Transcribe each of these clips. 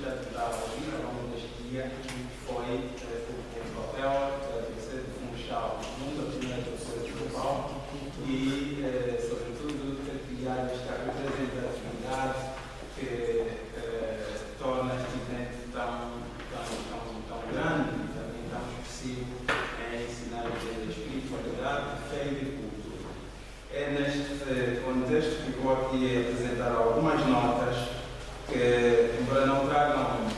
da ouvir ao longo deste dia foi o papel da Diocese de Funchal junto à primeira Diocese global e, sobretudo, criar esta representatividade que torna este evento tão grande e também tão expressivo em ensinar a espiritualidade, fé e cultura. É neste contexto que vou aqui apresentar algumas notas que, embora não tragam,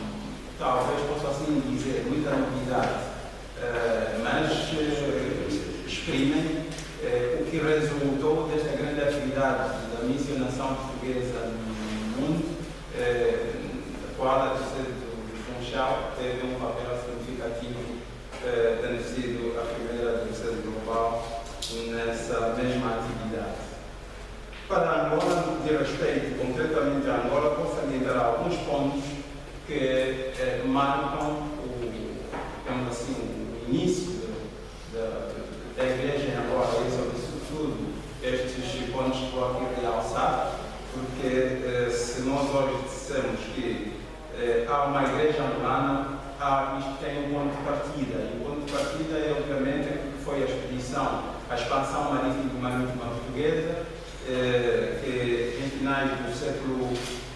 talvez possa assim dizer, muita novidade, mas exprimem o que resultou desta grande atividade da missionação portuguesa no mundo, da qual a Diocese de Funchal teve um papel significativo, tendo sido a primeira Diocese global nessa mesma atividade. Para Angola, no que diz respeito concretamente a Angola, posso salientar alguns pontos que marcam o início da Igreja em Angola, e sobretudo estes pontos que vou aqui realçar, porque se nós hoje dissemos que há uma Igreja angolana, isto tem um ponto de partida, e o ponto de partida é obviamente que foi a expedição, a expansão marítima portuguesa, que em finais do século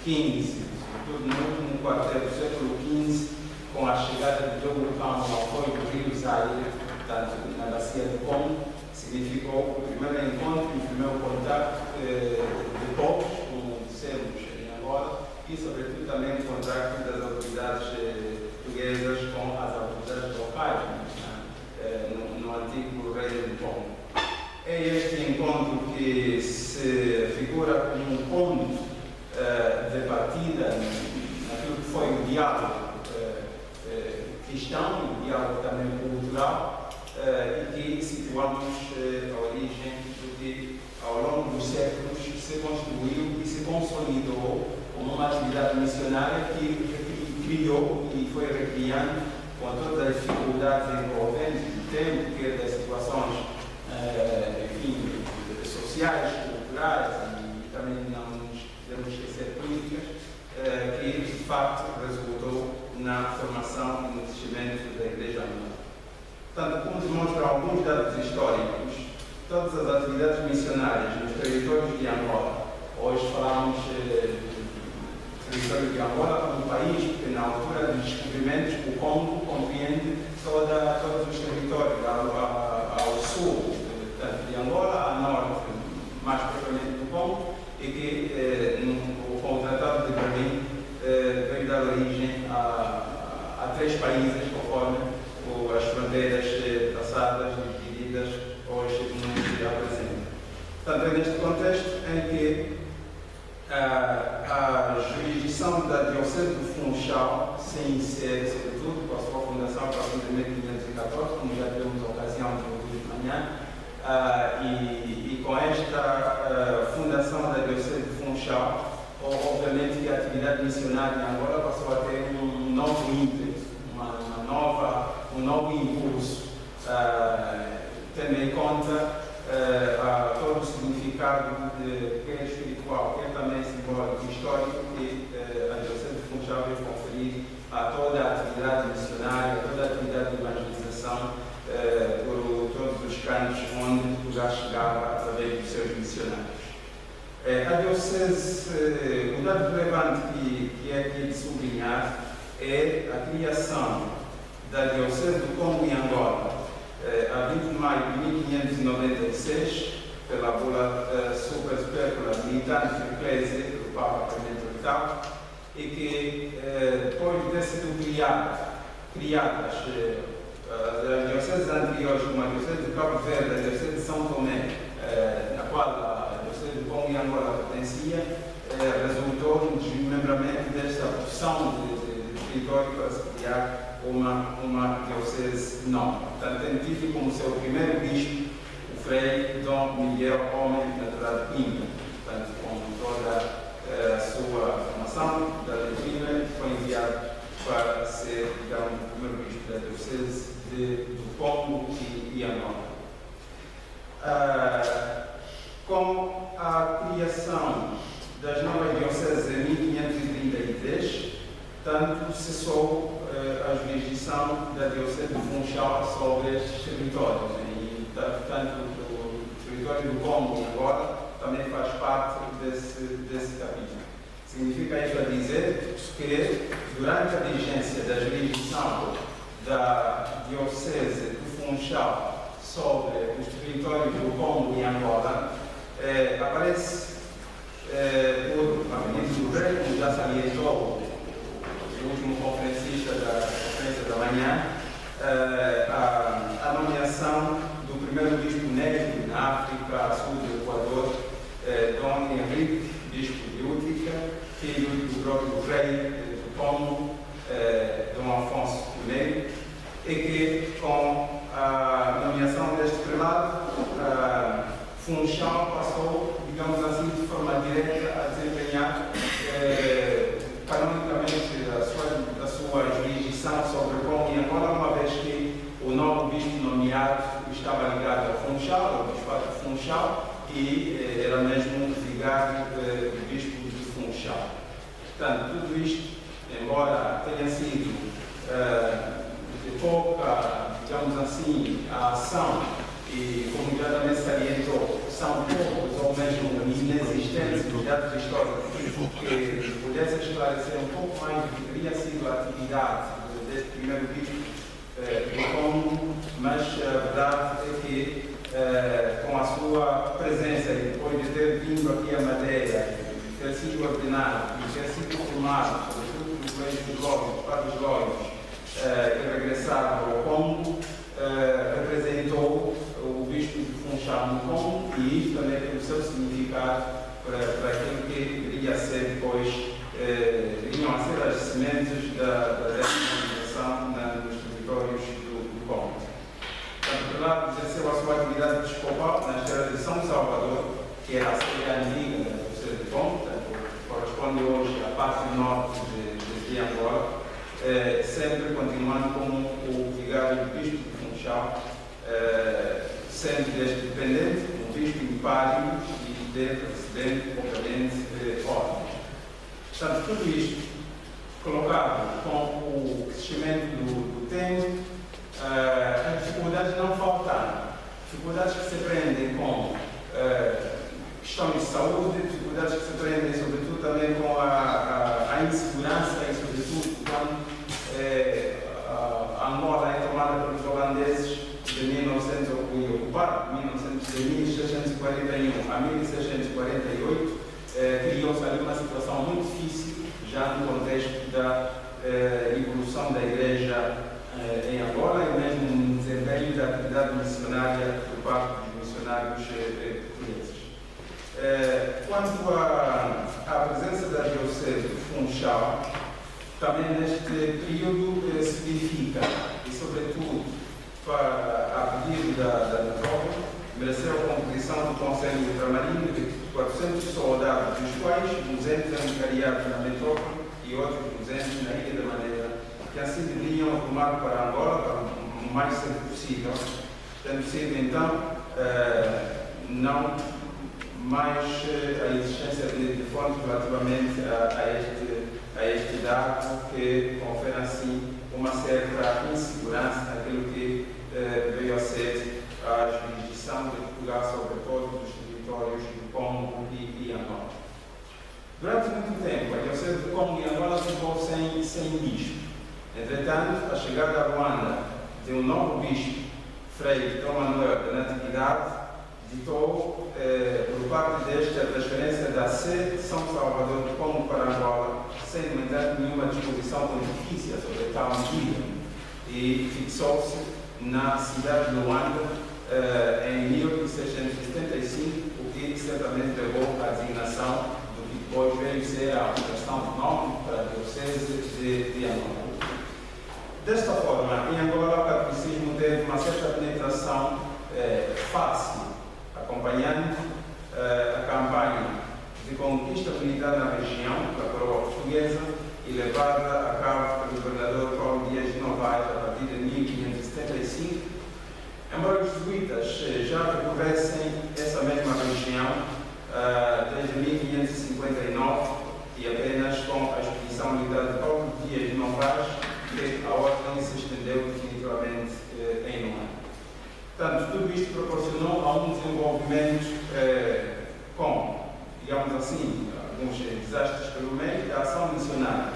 XV, sobretudo no último quarto do século XV, com a chegada de Diogo Cão ao apoio do rio Zaire, portanto, na bacia do Congo, significou o primeiro encontro e o primeiro contato de povos, como dissemos em Angola, e sobretudo também o contacto das autoridades portuguesas com as autoridades locais, no antigo Reino do Congo. É este encontro que se figura como um ponto de partida naquilo que foi o diálogo cristão e o diálogo também cultural, e que situamos a origem do que ao longo dos séculos se construiu e se consolidou como uma atividade missionária que criou e foi recriando com todas as dificuldades envolventes do tempo, quer das situações enfim, sociais, culturais e também não nos podemos esquecer políticas, que de facto resultou na formação e no crescimento da Igreja Angolana. Portanto, como demonstram alguns dados históricos, todas as atividades missionárias nos territórios de Angola, hoje falamos do território de Angola como um país, porque na altura dos descobrimentos o Congo compreende todos os territórios ao sul, tanto de Angola a norte, mais propriamente do Congo, e que com o Tratado de Berlim veio dar origem a 3 países, conforme as fronteiras traçadas e divididas hoje nos apresentam. Portanto, é neste contexto em que a jurisdição da Diocese de Funchal se insere, sobretudo, com a sua fundação a partir de 1514, como já tivemos a ocasião de ouvir de manhã, e com esta fundação da Diocese de Funchal, obviamente que a atividade missionária em Angola passou a ter um novo ímpeto, um novo impulso, tendo em conta todo o significado quer espiritual, quer também simbólico e histórico que a Diocese de Funchal veio conferir a toda a atividade missionária, a toda a atividade de evangelização por todos os cantos onde Portugal chegava através dos seus missionários. A Diocese, o dado relevante que é aqui de sublinhar é a criação da Diocese do Congo e Angola, a 20 de maio de 1596, pela bula Super Supercula Militaris Ecclesiae do Papa Clemente VIII, e que depois de ter sido criadas as dioceses anteriores, como a Diocese de Cabo Verde, a Diocese de São Tomé, na qual a Diocese de Congo e Angola pertencia, resultou no desmembramento desta porção de território para se criar uma diocese nova. Portanto, tem tido como seu primeiro bispo o Frei Dom Miguel Homem natural de Pimba. Portanto, com toda a sua formação da doutrina, foi enviado para ser, digamos, o primeiro bispo da diocese do Congo e Angola. Com a criação das novas dioceses em 1533, portanto, cessou a jurisdição da Diocese de Funchal sobre estes territórios. E, portanto, o território do Congo e Angola também faz parte desse capítulo. Significa isto a dizer que, durante a vigência da jurisdição da Diocese de Funchal sobre os territórios do Congo e Angola, aparece, por Avenida do Rei, como já salientou o último conferencista da conferência da manhã, a nomeação do primeiro bispo negro na África, a sul do Equador, Dom Henrique, bispo de Útica, filho do próprio rei do Congo, Dom Afonso I, e que, com a nomeação deste prelado, Funchal passou, digamos assim, de forma direta a desempenhar canonicamente a sua jurisdição sobre o Congo e Angola, uma vez que o novo bispo nomeado estava ligado a Funchal, ao bispado de Funchal, e era mesmo ligado do bispo de Funchal. Portanto, tudo isto, embora tenha sido de pouca, digamos assim, a ação, e como já também salientou, são poucos ou mesmo inexistentes dados históricos que pudessem esclarecer um pouco mais do que teria sido a atividade deste primeiro bispo do Congo, mas a verdade é que, com a sua presença e depois de ter vindo aqui a Madeira, ter sido ordenado e ter sido formado, sobretudo nos meios dos lógicos, padres lógicos, e regressado ao Congo, representou o bispo de Funchal no Congo, e isto também tem o seu significado para aquilo que iria ser depois, iriam a ser as sementes da descolonização nos territórios do Congo. Portanto, por lado, exerceu a sua atividade episcopal na terra de São Salvador, que era a sede antiga da Diocese de Congo, portanto, corresponde hoje à parte norte de Angola, sempre continuando como o vigário do bispo de Funchal, sendo deste dependente, um bispo impário e dele recebendo competente ordens. Portanto, tudo isto colocado com o crescimento do tempo, as dificuldades não faltaram. Dificuldades que se prendem com questões de saúde, dificuldades que se prendem sobretudo também com a insegurança e sobretudo quando Angola é tomada pelos holandeses de 1900, ocupado de 1641 a 1648, criou-se ali uma situação muito difícil, já no contexto da evolução da Igreja em Angola e mesmo no desempenho da atividade missionária por parte dos missionários portugueses. Quanto à presença da Diocese de Funchal, também neste período se verifica, e sobretudo a pedido da metrópole, mereceu a composição do Conselho Ultramarino de 400 soldados, dos quais 200 eram criados na metrópole e outros 200 na Ilha da Madeira, que assim deveriam arrumar para Angola o mais cedo possível, tendo sido então não mais a existência de fontes relativamente a este dado que confere assim uma certa insegurança naquilo que veio a ser a jurisdição de Portugal sobre todos os territórios do Congo e Angola. Durante muito tempo, a Diocese do Congo e Angola ficou sem bispo. Entretanto, a chegada a Luanda de um novo bispo, Frei Dom Manuel da Natividade, ditou, por parte desta, a transferência da sede de São Salvador do Congo para Angola, sem, no entanto, nenhuma disposição pontifícia sobre tal medida, e fixou-se na cidade de Luanda em 1675, o que certamente levou à designação do que depois veio ser a aplicação do nome para a Diocese de Angola. Desta forma, em Angola, o catolicismo teve uma certa penetração fácil, acompanhando a campanha de conquista militar na região pela coroa portuguesa e levada a cabo pelo governador Paulo Dias de Novaes a partir de 1575, embora os jesuítas já percorressem essa mesma região desde 1559 e apenas com a expedição militar de Paulo Dias Portanto, tudo isto proporcionou a um desenvolvimento com, digamos assim, alguns desastres pelo meio, da ação missionária,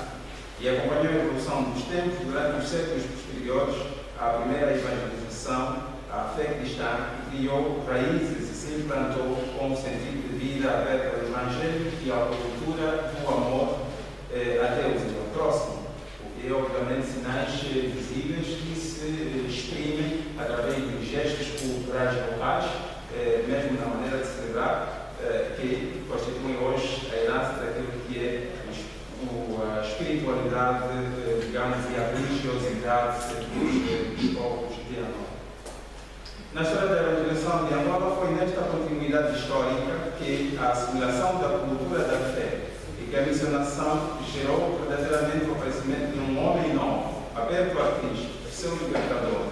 e acompanhou a evolução dos tempos durante os séculos posteriores à primeira evangelização, à fé cristã, e criou raízes e se implantou com um sentido de vida aberto ao Evangelho e à cultura do amor a Deus e ao próximo, o que é obviamente sinais visíveis que se exprimem através de gestos culturais locais, mesmo na maneira de celebrar, que constituem hoje a herança daquilo que é a espiritualidade, digamos, e a religiosidade dos povos de Angola. Na história da evangelização de Angola, foi nesta continuidade histórica que a assimilação da cultura da fé e que a missionação gerou verdadeiramente o aparecimento de um homem novo, aberto a Cristo, seu libertador,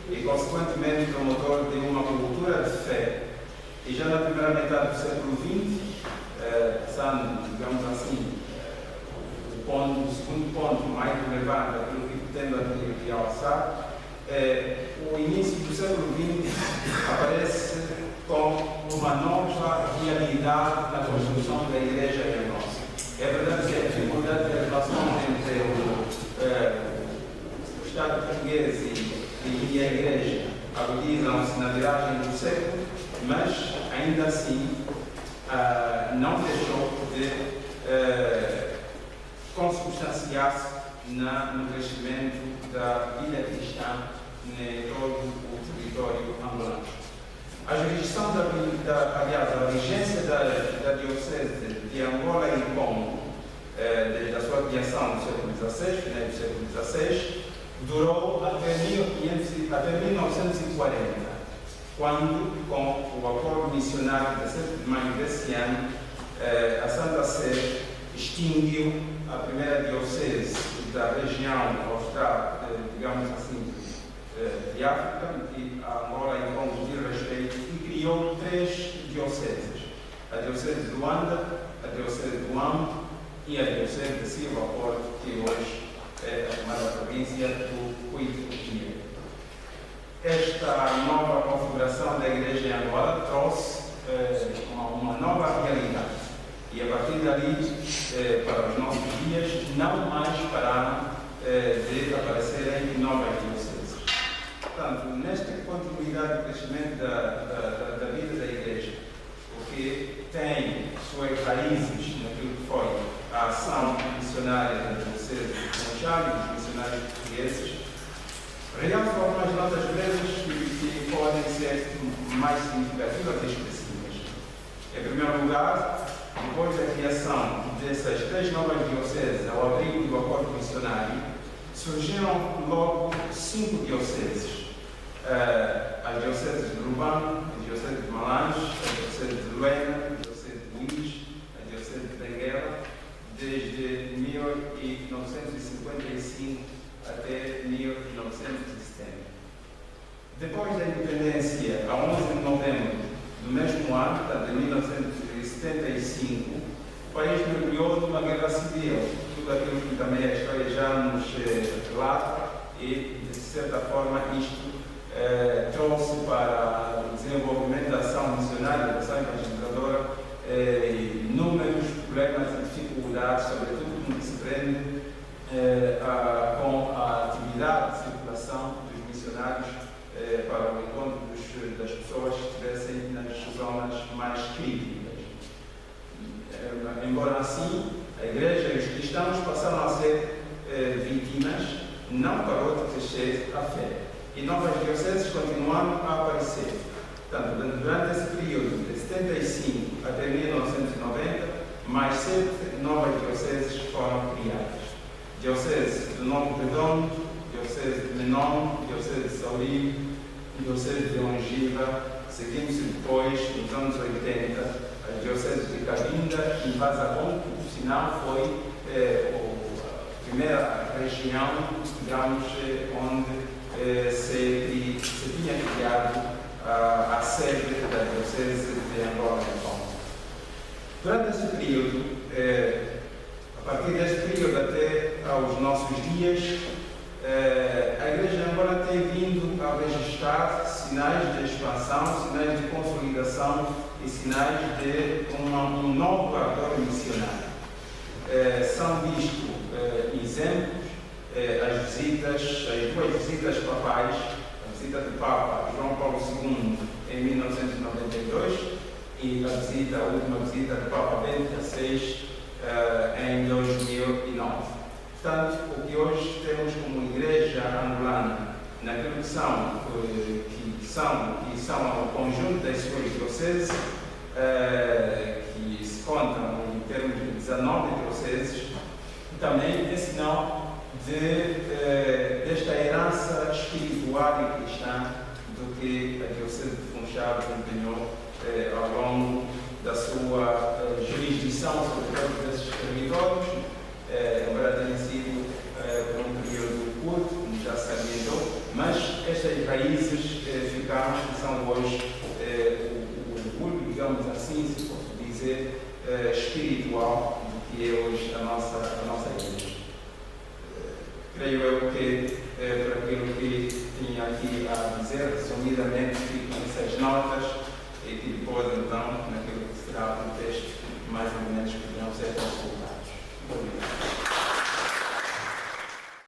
e consequentemente promotor de uma cultura de fé. E já na primeira metade do século XX, sendo, digamos assim, o segundo ponto mais relevante daquilo que pretendo aqui alçar, o início do século XX aparece com uma nova realidade na construção da Igreja em Angola. É verdade que a dificuldade da relação entre o Estado português e a Igreja agudizam-se na viragem do século, mas ainda assim não deixou de consubstanciar-se no crescimento da vida cristã em todo o território angolano. A jurisdição aliás, a vigência da Diocese de Angola e Congo, desde a sua criação no século XVI, final do século XVI, durou até 1940, quando, com o acordo missionário de 7 de maio desse ano, a Santa Sé extinguiu a primeira diocese da região austral, digamos assim, de África, que a Angola e Congo diz respeito, e criou 3 dioceses: a diocese de Luanda, a diocese de Luanda e a diocese de Silva Porto, que hoje é a chamada província do Cuito-Guia. Esta nova configuração da Igreja em Angola trouxe uma nova realidade. E a partir dali, para os nossos dias, não mais pararam de aparecerem novas dioceses. Portanto, nesta continuidade de crescimento da vida da Igreja, o que tem suas raízes naquilo que foi a ação missionária da diocese de Funchal e dos missionários portugueses, realço algumas notas breves que podem ser mais significativas e expressivas. Em primeiro lugar, depois da criação dessas 3 novas dioceses ao abrigo do acordo missionário, surgiram logo 5 dioceses. As dioceses de Lubango, a diocese de Malange, a diocese de Luena, a diocese de Luís, a diocese de Benguela, desde 1955 até 1970. Depois da independência, a 11 de novembro do mesmo ano, portanto, de 1975, o país mergulhou numa guerra civil. Tudo aquilo que também a história já nos relata, e, de certa forma, isto trouxe para o desenvolvimento da ação missionária, da ação evangelizadora, inúmeros problemas e dificuldades, sobretudo no que se prende com a atividade de circulação dos missionários para o encontro das pessoas que estivessem nas zonas mais críticas. Embora assim, a Igreja e os cristãos passaram a ser vítimas, não parou de crescer a fé. E novas dioceses continuaram a aparecer. Portanto, durante esse período, de 75 até 1990, mais 7 novas dioceses foram criadas. Diocese do Novo Redondo, Diocese de Menon, Diocese de Saurio, Diocese de Ongiva. Seguimos-se depois, nos anos 80, as dioceses de Cabinda e Vazabon, que, por sinal, foi a primeira região, digamos, onde se tinha criado a sede da diocese de Angola e Congo. Durante esse período, a partir desse período até aos nossos dias, A Igreja de Angola tem vindo a registrar sinais de expansão, sinais de consolidação e sinais de um novo ator missionário. São vistos exemplos, as duas visitas papais, a visita do Papa João Paulo II em 1992 e a última visita do Papa Bento XVI em 2009. Portanto, o que hoje temos como Igreja angolana, naquilo que são o conjunto das suas dioceses, que se contam em termos de 19 dioceses, também é sinal desta herança espiritual e cristã do que a Diocese de Funchal desempenhou ao longo da sua jurisdição sobre todos esses territórios, embora tenha sido por um período curto, como já se salientou, mas estas raízes ficaram, que são hoje o orgulho, digamos assim, se posso dizer, espiritual do que é hoje a nossa igreja. Creio eu que, por aquilo que tinha aqui a dizer, resumidamente, fico nessas notas e que depois, então, naquilo que será o texto, mais ou menos, poderão ser